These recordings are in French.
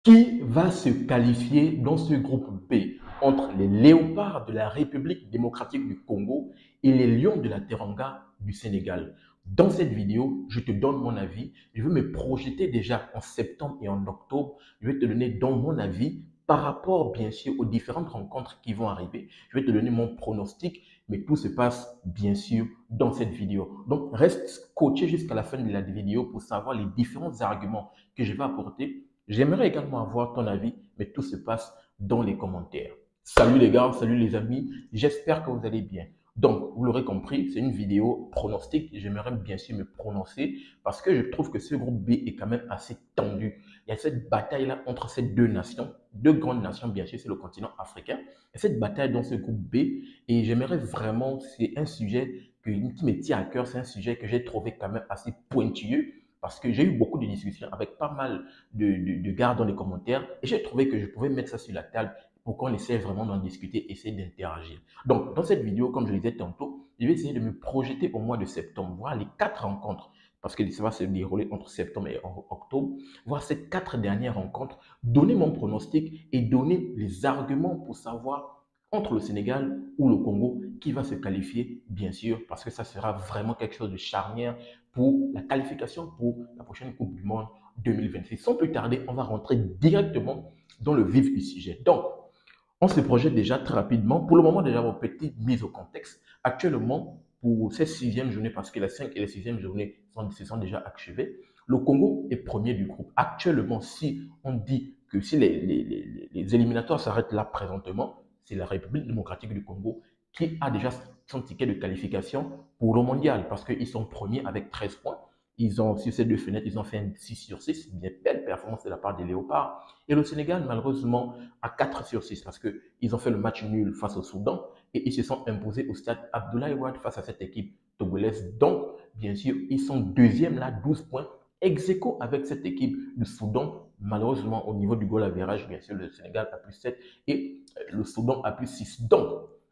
Qui va se qualifier dans ce groupe B entre les léopards de la République démocratique du Congo et les lions de la Teranga du Sénégal? Dans cette vidéo, je te donne mon avis. Je vais me projeter déjà en septembre et en octobre. Je vais te donner donc mon avis par rapport, bien sûr, aux différentes rencontres qui vont arriver. Je vais te donner mon pronostic, mais tout se passe, bien sûr, dans cette vidéo. Donc, reste scotché jusqu'à la fin de la vidéo pour savoir les différents arguments que je vais apporter. J'aimerais également avoir ton avis, mais tout se passe dans les commentaires. Salut les gars, salut les amis, j'espère que vous allez bien. Donc, vous l'aurez compris, c'est une vidéo pronostic. J'aimerais bien sûr me prononcer parce que je trouve que ce groupe B est quand même assez tendu. Il y a cette bataille-là entre ces deux nations, deux grandes nations, bien sûr, c'est le continent africain. Il y a cette bataille dans ce groupe B et j'aimerais vraiment, c'est un sujet qui me tient à cœur, c'est un sujet que j'ai trouvé quand même assez pointilleux parce que j'ai eu beaucoup de discussions avec pas mal de gars dans les commentaires et j'ai trouvé que je pouvais mettre ça sur la table pour qu'on essaie vraiment d'en discuter, essayer d'interagir. Donc, dans cette vidéo, comme je le disais tantôt, je vais essayer de me projeter au mois de septembre, voir les 4 rencontres, parce que ça va se dérouler entre septembre et octobre, voir ces 4 dernières rencontres, donner mon pronostic et donner les arguments pour savoir entre le Sénégal ou le Congo qui va se qualifier, bien sûr, parce que ça sera vraiment quelque chose de charnière pour la qualification pour la prochaine Coupe du Monde 2026. Sans plus tarder, on va rentrer directement dans le vif du sujet. Donc, on se projette déjà très rapidement. Pour le moment, déjà, vos petites mises au contexte. Actuellement, pour cette 6e journée, parce que la 5 et la 6e journée se sont déjà achevées, le Congo est premier du groupe. Actuellement, si on dit que si les éliminatoires s'arrêtent là présentement, c'est la République démocratique du Congo qui a déjà son ticket de qualification pour le mondial, parce qu'ils sont premiers avec 13 points. Ils ont, sur ces deux fenêtres, ils ont fait un 6 sur 6, bien belle performance de la part des Léopards. Et le Sénégal, malheureusement, à 4 sur 6 parce qu'ils ont fait le match nul face au Soudan et ils se sont imposés au stade Abdoulaye Wade face à cette équipe togolaise. Donc, bien sûr, ils sont deuxième là, 12 points, ex aequo avec cette équipe du Soudan. Malheureusement, au niveau du goal average, bien sûr, le Sénégal a plus 7 et le Soudan a plus 6. Donc,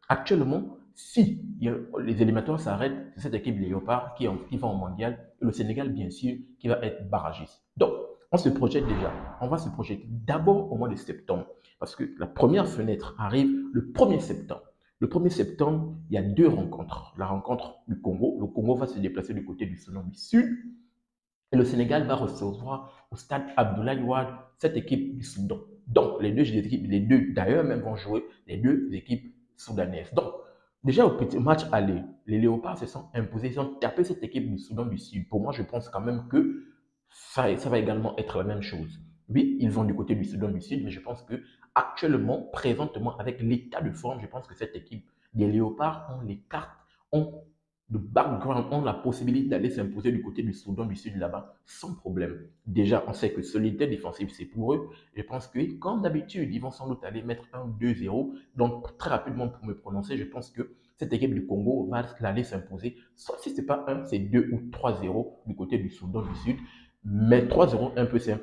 actuellement, si les éliminatoires s'arrêtent, c'est cette équipe Léopard qui va au mondial et le Sénégal, bien sûr, qui va être barragiste. Donc, on se projette déjà. On va se projeter d'abord au mois de septembre. Parce que la première fenêtre arrive le 1er septembre. Le 1er septembre, il y a 2 rencontres. La rencontre du Congo. Le Congo va se déplacer du côté du Soudan du Sud. Et le Sénégal va recevoir au stade Abdoulaye Wade cette équipe du Soudan. Donc, les deux d'ailleurs même vont jouer les deux équipes soudanaises. Donc, déjà au petit match aller, les Léopards se sont imposés, ils ont tapé cette équipe du Soudan du Sud. Pour moi, je pense quand même que ça va également être la même chose. Oui, ils vont du côté du Soudan du Sud, mais je pense que actuellement, présentement, avec l'état de forme, je pense que cette équipe des Léopards ont les cartes, ont le background, ont la possibilité d'aller s'imposer du côté du Soudan du Sud là-bas sans problème. Déjà, on sait que solidité défensive, c'est pour eux. Je pense que, comme d'habitude, ils vont sans doute aller mettre 1-2-0. Donc, très rapidement, pour me prononcer, je pense que cette équipe du Congo va aller s'imposer. Soit si ce n'est pas 1, c'est 2 ou 3-0 du côté du Soudan du Sud. Mais 3-0, un peu, c'est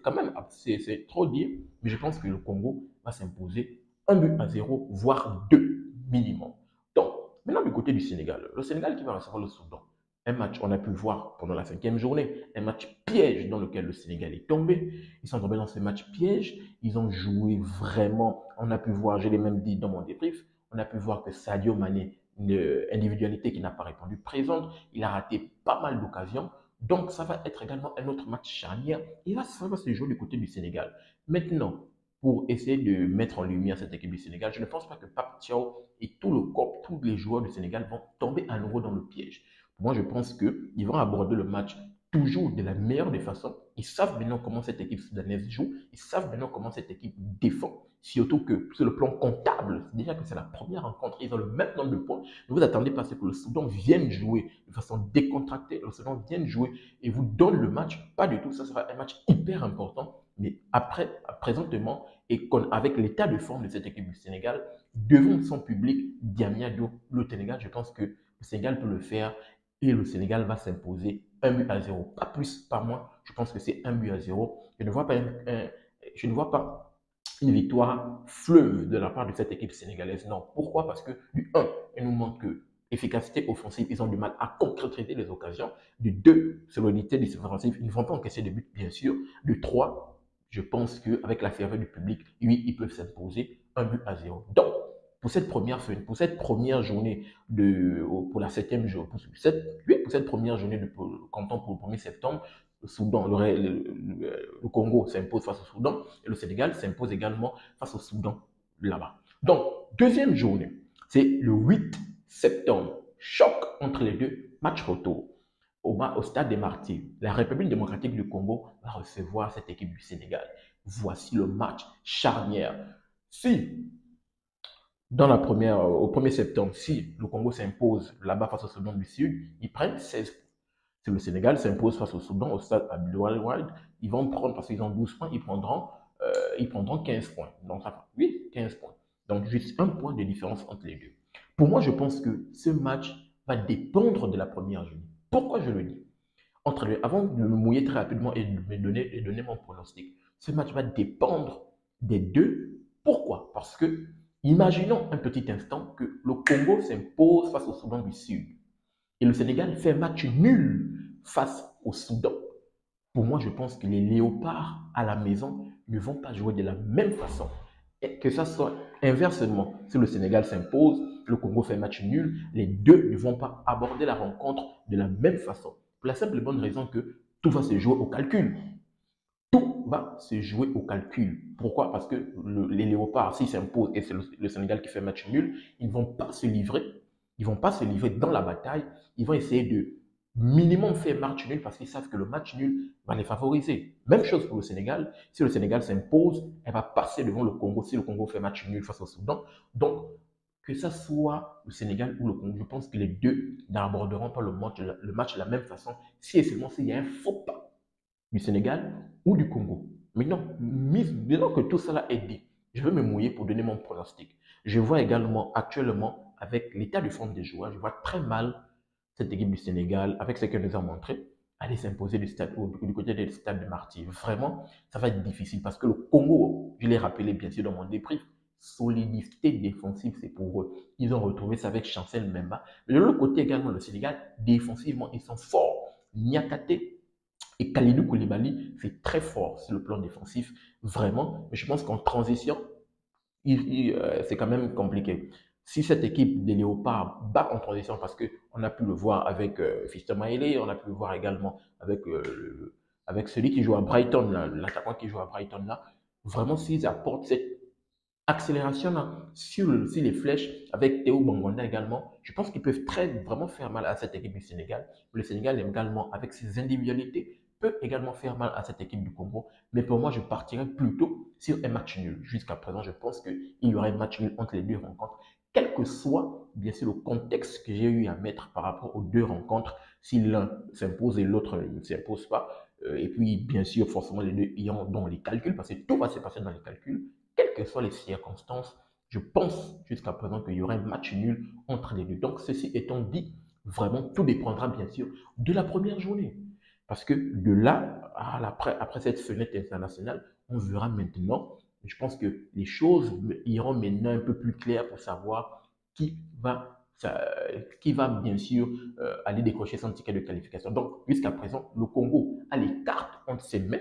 quand même c'est trop dire. Mais je pense que le Congo va s'imposer 1-0, voire 2 minimum. Donc, maintenant du côté du Sénégal, le Sénégal qui va recevoir le Soudan. Un match, on a pu le voir pendant la 5e journée, un match piège dans lequel le Sénégal est tombé. Ils sont tombés dans ce match piège. Ils ont joué vraiment. On a pu voir, je l'ai même dit dans mon débrief, on a pu voir que Sadio Mané, une individualité qui n'a pas répondu présente, il a raté pas mal d'occasions. Donc, ça va être également un autre match charnière. Et là, ça va se jouer du côté du Sénégal. Maintenant, pour essayer de mettre en lumière cette équipe du Sénégal, je ne pense pas que Pape Thiaw et tout le corps, tous les joueurs du Sénégal vont tomber à nouveau dans le piège. Pour moi, je pense qu'ils vont aborder le match toujours de la meilleure des façons. Ils savent maintenant comment cette équipe soudanaise joue. Ils savent maintenant comment cette équipe défend. Surtout que sur le plan comptable, déjà que c'est la première rencontre, ils ont le même nombre de points. Ne vous attendez pas à ce que le Soudan vienne jouer de façon décontractée. Le Soudan vienne jouer et vous donne le match. Pas du tout. Ça sera un match hyper important. Mais après, présentement, et avec l'état de forme de cette équipe du Sénégal, devant son public, Diamia le Sénégal, je pense que le Sénégal peut le faire et le Sénégal va s'imposer 1-0. Pas plus, pas moins. Je pense que c'est 1-0. Je ne vois pas, je ne vois pas une victoire fleuve de la part de cette équipe sénégalaise. Non. Pourquoi? Parce que, du 1, il nous manque efficacité offensive, ils ont du mal à concrétiser les occasions. Du 2, solidité défensive, ils ne vont pas encaisser de buts, bien sûr. Du 3, je pense qu'avec la ferveur du public, oui, ils peuvent s'imposer 1-0. Donc, pour cette première journée pour la septième journée, pour cette première journée comptant pour le 1er septembre, le Soudan, le Congo s'impose face au Soudan et le Sénégal s'impose également face au Soudan là-bas. Donc, deuxième journée, c'est le 8 septembre. Choc entre les deux, match retour. Au stade des Martyrs, la République démocratique du Congo va recevoir cette équipe du Sénégal. Voici le match charnière. Si, au 1er septembre, si le Congo s'impose là-bas face au Soudan du Sud, ils prennent 16 points. Si le Sénégal s'impose face au Soudan, au stade Abdoulaye Wade, ils vont prendre, parce qu'ils ont 12 points, ils prendront 15 points. Donc, ça fait, oui, 15 points. Donc, juste un point de différence entre les deux. Pour moi, je pense que ce match va dépendre de la première journée. Pourquoi je le dis? Avant de me mouiller très rapidement et de donner mon pronostic, ce match va dépendre des deux. Pourquoi? Parce que, imaginons un petit instant que le Congo s'impose face au Soudan du Sud et le Sénégal fait match nul face au Soudan. Pour moi, je pense que les léopards à la maison ne vont pas jouer de la même façon. Et que ça soit inversement, si le Sénégal s'impose, le Congo fait match nul, les deux ne vont pas aborder la rencontre de la même façon. Pour la simple et bonne raison que tout va se jouer au calcul. Tout va se jouer au calcul. Pourquoi? Parce que les léopards, s'ils s'imposent et c'est le Sénégal qui fait match nul, ils ne vont pas se livrer. Ils ne vont pas se livrer dans la bataille. Ils vont essayer de minimum faire match nul parce qu'ils savent que le match nul va les favoriser. Même chose pour le Sénégal. Si le Sénégal s'impose, elle va passer devant le Congo si le Congo fait match nul face au Soudan. Donc, que ce soit le Sénégal ou le Congo, je pense que les deux n'aborderont pas le match de la même façon si et seulement s'il y a un faux pas du Sénégal ou du Congo. Maintenant que tout cela est dit, je vais me mouiller pour donner mon pronostic. Je vois également actuellement, avec l'état de forme des joueurs, je vois très mal cette équipe du Sénégal, avec ce qu'elle nous a montré, aller s'imposer du côté du stade de Martyrs. Vraiment, ça va être difficile parce que le Congo, je l'ai rappelé bien sûr dans mon débrief, solidité défensive, c'est pour eux. Ils ont retrouvé ça avec Chancel Memba. Mais de l'autre côté également, le Sénégal, défensivement, ils sont forts. Niakate et Kalidou Koulibaly, c'est très fort sur le plan défensif, vraiment. Mais je pense qu'en transition, c'est quand même compliqué. Si cette équipe des Léopards bat en transition, parce qu'on a pu le voir avec Fiston Maélé, on a pu le voir également avec celui qui joue à Brighton, l'attaquant qui joue à Brighton là, vraiment s'ils apportent cette accélération là, sur les flèches, avec Théo Bangonda également, je pense qu'ils peuvent vraiment faire mal à cette équipe du Sénégal. Le Sénégal également, avec ses individualités, peut également faire mal à cette équipe du Congo. Mais pour moi, je partirais plutôt sur un match nul. Jusqu'à présent, je pense qu'il y aurait un match nul entre les deux rencontres, quel que soit, bien sûr, le contexte que j'ai eu à mettre par rapport aux deux rencontres, si l'un s'impose et l'autre ne s'impose pas. Et puis, bien sûr, forcément, les deux ayant dans les calculs, parce que tout va se passer dans les calculs, quelles que soient les circonstances, je pense jusqu'à présent qu'il y aurait un match nul entre les deux. Donc, ceci étant dit, vraiment, tout dépendra bien sûr de la première journée. Parce que de là, après cette fenêtre internationale, on verra maintenant. Je pense que les choses iront maintenant un peu plus claires pour savoir qui va, qui va bien sûr aller décrocher son ticket de qualification. Donc, jusqu'à présent, le Congo a les cartes entre ses mains.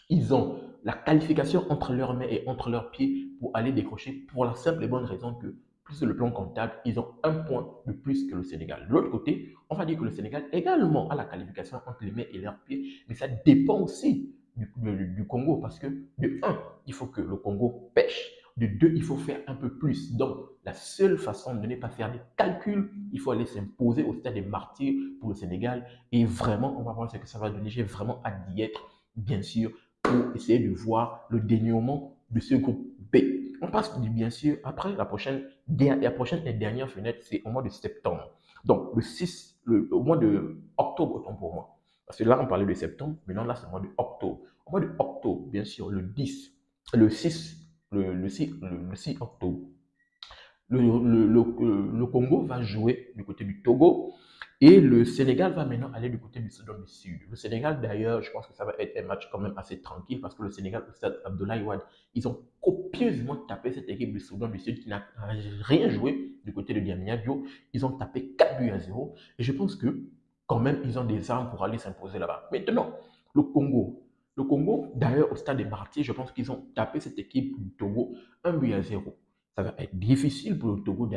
Ils ont la qualification entre leurs mains et entre leurs pieds pour aller décrocher pour la simple et bonne raison que, plus sur le plan comptable, ils ont un point de plus que le Sénégal. De l'autre côté, on va dire que le Sénégal également a la qualification entre les mains et leurs pieds, mais ça dépend aussi du Congo parce que, de un, il faut que le Congo pêche. De deux, il faut faire un peu plus. Donc, la seule façon de ne pas faire des calculs, il faut aller s'imposer au stade des Martyrs pour le Sénégal. Et vraiment, on va voir ce que ça va donner. J'ai vraiment hâte d'y être, bien sûr, pour essayer de voir le dénouement de ce groupe B. On passe bien sûr après la prochaine et dernière fenêtre, c'est au mois de septembre. Donc le 6, au mois de octobre, autant pour moi. Parce que là, on parlait de septembre, maintenant là, c'est le mois de octobre. Au mois de octobre, bien sûr, le 6, le 6 octobre, le Congo va jouer du côté du Togo et le Sénégal va maintenant aller du côté du Soudan du Sud. Le Sénégal, d'ailleurs, je pense que ça va être un match quand même assez tranquille parce que le Sénégal, au stade Abdoulaye Wade, ils ont copieusement tapé cette équipe du Soudan du Sud qui n'a rien joué du côté de Diamniadio. Ils ont tapé 4-0 et je pense que quand même, ils ont des armes pour aller s'imposer là-bas. Maintenant, le Congo, Le Congo, d'ailleurs, au stade des Martyrs, je pense qu'ils ont tapé cette équipe du Togo 1 but à 0. Ça va être difficile pour le Togo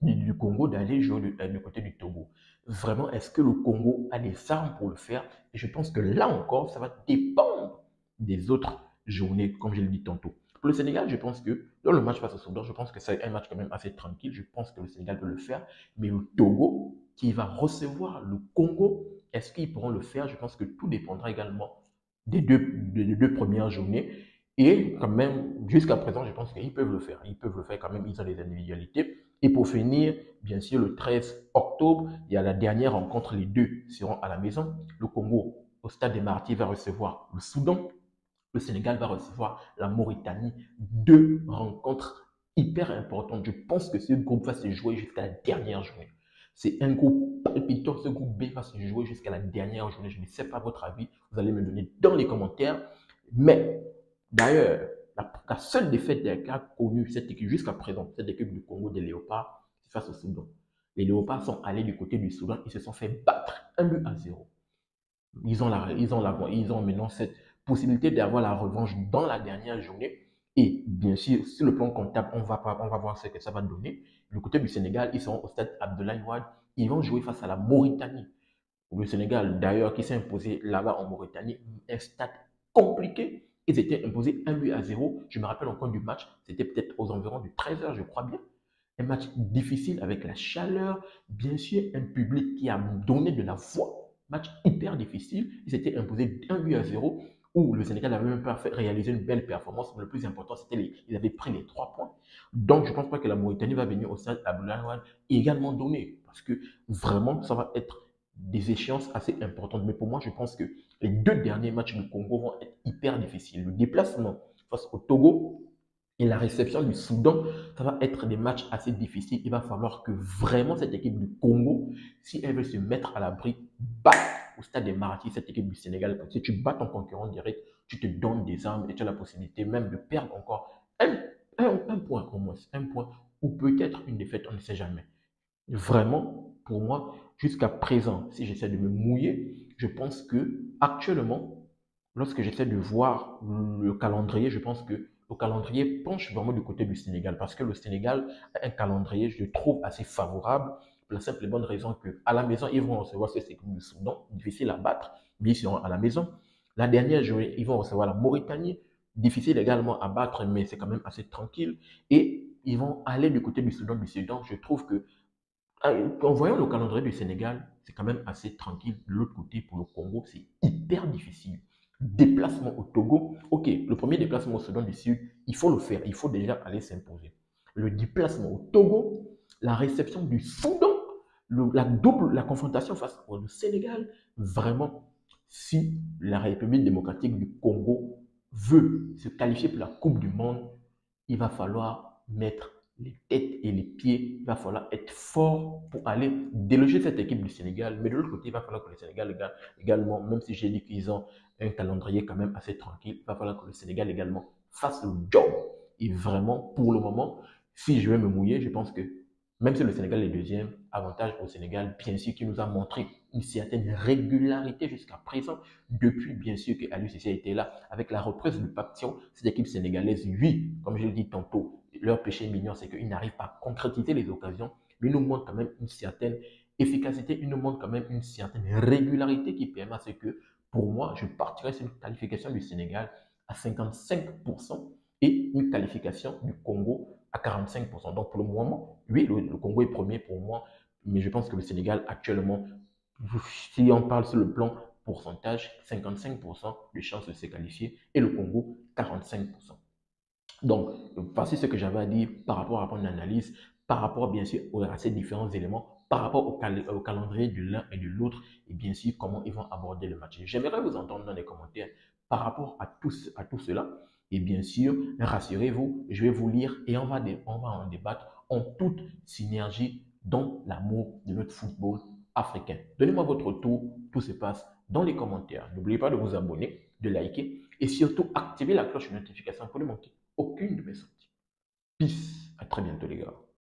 du Congo d'aller jouer du côté du Togo. Vraiment, est-ce que le Congo a les armes pour le faire? Et je pense que là encore, ça va dépendre des autres journées, comme je l'ai dit tantôt. Pour le Sénégal, je pense que dans le match face au Soudan, je pense que c'est un match quand même assez tranquille. Je pense que le Sénégal peut le faire. Mais le Togo, qui va recevoir le Congo, est-ce qu'ils pourront le faire? Je pense que tout dépendra également des deux premières journées. Et quand même, jusqu'à présent, je pense qu'ils peuvent le faire. Ils peuvent le faire quand même, ils ont des individualités. Et pour finir, bien sûr, le 13 octobre, il y a la dernière rencontre. Les deux seront à la maison. Le Congo, au stade des Martyrs, va recevoir le Soudan. Le Sénégal va recevoir la Mauritanie. Deux rencontres hyper importantes. Je pense que ce groupe va se jouer jusqu'à la dernière journée. C'est un groupe palpitant. Ce groupe B va se jouer jusqu'à la dernière journée. Je ne sais pas votre avis. Vous allez me donner dans les commentaires. Mais d'ailleurs, la seule défaite qu'a connue cette équipe jusqu'à présent, cette équipe du Congo des Léopards, c'est face au Soudan. Les Léopards sont allés du côté du Soudan. Ils se sont fait battre 1 but à 0. Ils ont maintenant cette possibilité d'avoir la revanche dans la dernière journée. Et bien sûr, sur le plan comptable, on va voir ce que ça va donner. Du côté du Sénégal, ils sont au stade Abdoulaye Wade. Ils vont jouer face à la Mauritanie. Le Sénégal, d'ailleurs, qui s'est imposé là-bas en Mauritanie, un stade compliqué. Ils étaient imposés 1 but à 0. Je me rappelle encore du match. C'était peut-être aux environs du 13 h, je crois bien. Un match difficile avec la chaleur, bien sûr, un public qui a donné de la voix. Match hyper difficile. Ils s'étaient imposés 1 but à 0 où le Sénégal n'avait même pas réalisé une belle performance. Mais le plus important, c'était qu'ils avaient pris les 3 points. Donc, je ne pense pas que la Mauritanie va venir au stade Abdoulaye Wade également donner. Parce que vraiment, ça va être des échéances assez importantes. Mais pour moi, je pense que les deux derniers matchs du Congo vont être hyper difficiles. Le déplacement face au Togo et la réception du Soudan, ça va être des matchs assez difficiles. Il va falloir que vraiment cette équipe du Congo, si elle veut se mettre à l'abri, batte au stade des Martyrs cette équipe du Sénégal. Si tu bats ton concurrent direct, tu te donnes des armes et tu as la possibilité même de perdre encore un point au moins. Un point ou peut-être une défaite, on ne sait jamais. Vraiment, pour moi, jusqu'à présent, si j'essaie de me mouiller, je pense que actuellement, lorsque j'essaie de voir le calendrier, je pense que le calendrier penche vraiment du côté du Sénégal parce que le Sénégal a un calendrier, je le trouve assez favorable pour la simple et bonne raison qu'à la maison, ils vont recevoir ce équipe du Soudan, difficile à battre, mais ils seront à la maison. La dernière journée, ils vont recevoir la Mauritanie, difficile également à battre, mais c'est quand même assez tranquille. Et ils vont aller du côté du Soudan. Je trouve que en voyant le calendrier du Sénégal, c'est quand même assez tranquille. De l'autre côté, pour le Congo, c'est hyper difficile. Déplacement au Togo, ok, le premier déplacement au Soudan du Sud, il faut le faire, il faut déjà aller s'imposer. Le déplacement au Togo, la réception du Soudan, la confrontation face au Sénégal, vraiment, si la République démocratique du Congo veut se qualifier pour la Coupe du Monde, il va falloir mettre les têtes et les pieds. Il va falloir être fort pour aller déloger cette équipe du Sénégal. Mais de l'autre côté, il va falloir que le Sénégal également, même si j'ai dit qu'ils ont un calendrier quand même assez tranquille, il va falloir que le Sénégal également fasse le job. Et vraiment, pour le moment, si je vais me mouiller, je pense que même si le Sénégal est deuxième, avantage au Sénégal, bien sûr, qui nous a montré une certaine régularité jusqu'à présent, depuis bien sûr que Aliou Cissé était là, avec la reprise du Pape, cette équipe sénégalaise, oui, comme je l'ai dit tantôt, leur péché mignon, c'est qu'ils n'arrivent pas à concrétiser les occasions, mais ils nous montrent quand même une certaine efficacité, ils nous montrent quand même une certaine régularité qui permet à ce que, pour moi, je partirais sur une qualification du Sénégal à 55% et une qualification du Congo à 45%. Donc pour le moment, oui, le Congo est premier pour moi, mais je pense que le Sénégal actuellement, si on parle sur le plan pourcentage, 55% de chances de se qualifier et le Congo, 45%. Donc, voici ce que j'avais à dire par rapport à mon analyse, par rapport bien sûr à ces différents éléments, par rapport au calendrier de l'un et de l'autre, et bien sûr comment ils vont aborder le match. J'aimerais vous entendre dans les commentaires par rapport à tout cela. Et bien sûr, rassurez-vous, je vais vous lire et on va en débattre en toute synergie dans l'amour de notre football africain. Donnez-moi votre retour, tout se passe dans les commentaires. N'oubliez pas de vous abonner, de liker et surtout activer la cloche de notification pour ne manquer aucune de mes sorties. Peace. À très bientôt les gars.